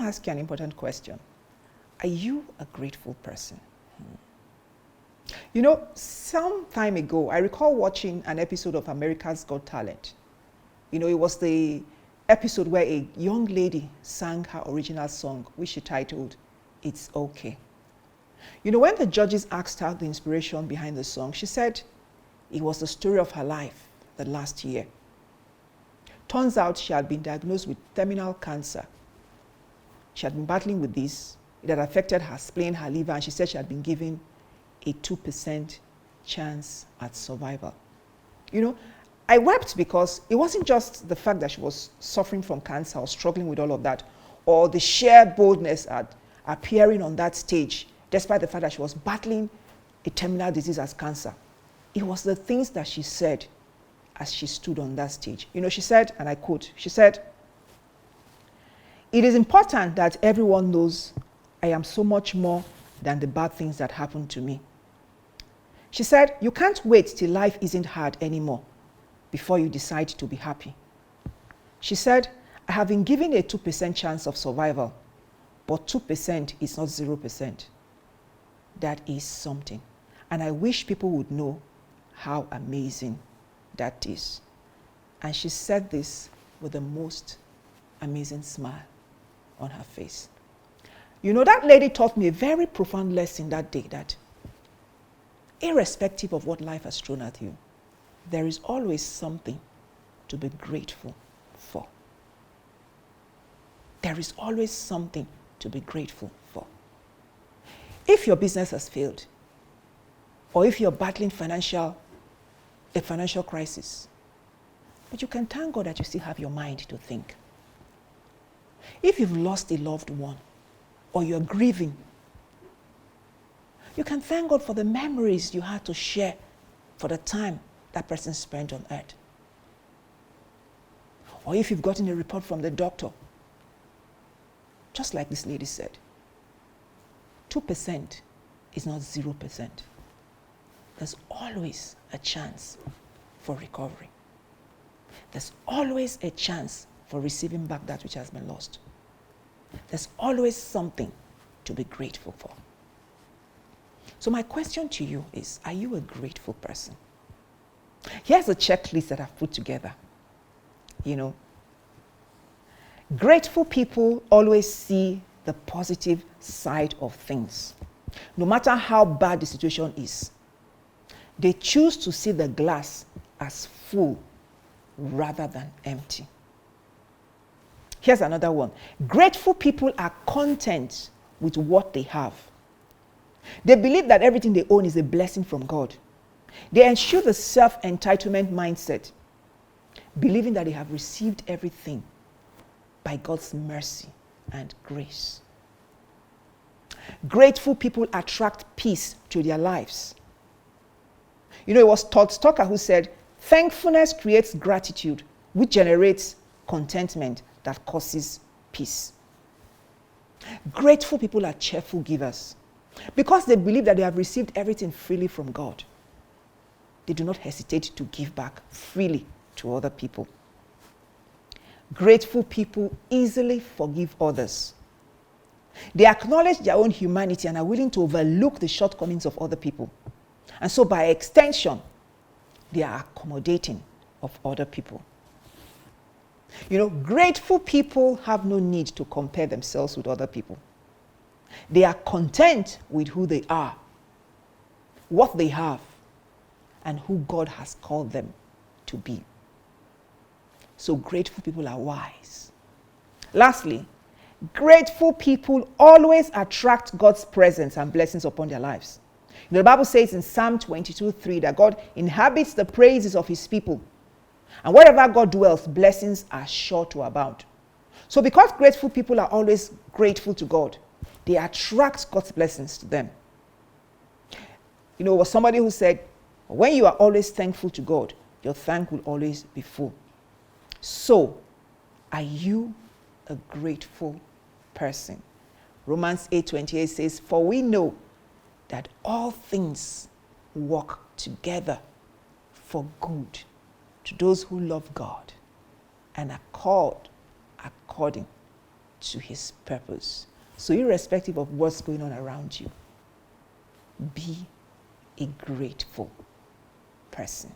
to ask you an important question. Are you a grateful person? You know, some time ago, I recall watching an episode of America's Got Talent. You know, it was the episode where a young lady sang her original song, which she titled, It's Okay. You know, when the judges asked her the inspiration behind the song, she said it was the story of her life the last year. Turns out she had been diagnosed with terminal cancer. She had been battling with this. It had affected her spleen, her liver, and she said she had been given a 2% chance at survival. You know, I wept because it wasn't just the fact that she was suffering from cancer or struggling with all of that, or the sheer boldness at appearing on that stage, despite the fact that she was battling a terminal disease as cancer. It was the things that she said as she stood on that stage. You know, she said, and I quote, she said, "It is important that everyone knows I am so much more than the bad things that happened to me." She said, "You can't wait till life isn't hard anymore before you decide to be happy." She said, "I have been given a 2% chance of survival, but 2% is not 0%. That is something. And I wish people would know how amazing that is." And she said this with the most amazing smile on her face. You know, that lady taught me a very profound lesson that day, that irrespective of what life has thrown at you, there is always something to be grateful for. There is always something to be grateful for. If your business has failed, or if you're battling a financial crisis, but you can thank God that you still have your mind to think. If you've lost a loved one, or you're grieving, you can thank God for the memories you had to share for the time that person spent on earth. Or if you've gotten a report from the doctor, just like this lady said, 2% is not 0%. There's always a chance for recovery. There's always a chance for receiving back that which has been lost. There's always something to be grateful for. So my question to you is, are you a grateful person? Here's a checklist that I've put together. You know, grateful people always see the positive side of things. No matter how bad the situation is, they choose to see the glass as full rather than empty. Here's another one. Grateful people are content with what they have. They believe that everything they own is a blessing from God. They eschew the self-entitlement mindset, believing that they have received everything by God's mercy and grace. Grateful people attract peace to their lives. You know, it was Todd Stocker who said, "Thankfulness creates gratitude, which generates contentment that causes peace." Grateful people are cheerful givers. Because they believe that they have received everything freely from God, they do not hesitate to give back freely to other people. Grateful people easily forgive others. They acknowledge their own humanity and are willing to overlook the shortcomings of other people. And so by extension, they are accommodating of other people. You know, grateful people have no need to compare themselves with other people. They are content with who they are, what they have, and who God has called them to be. So grateful people are wise. Lastly, grateful people always attract God's presence and blessings upon their lives. You know, the Bible says in Psalm 22:3 that God inhabits the praises of his people. And wherever God dwells, blessings are sure to abound. So because grateful people are always grateful to God, they attract God's blessings to them. You know, it was somebody who said, when you are always thankful to God, your thank will always be full. So, are you a grateful person? Romans 8:28 says, "For we know that all things work together for good to those who love God and are called according to his purpose. So irrespective of what's going on around you, be a grateful person.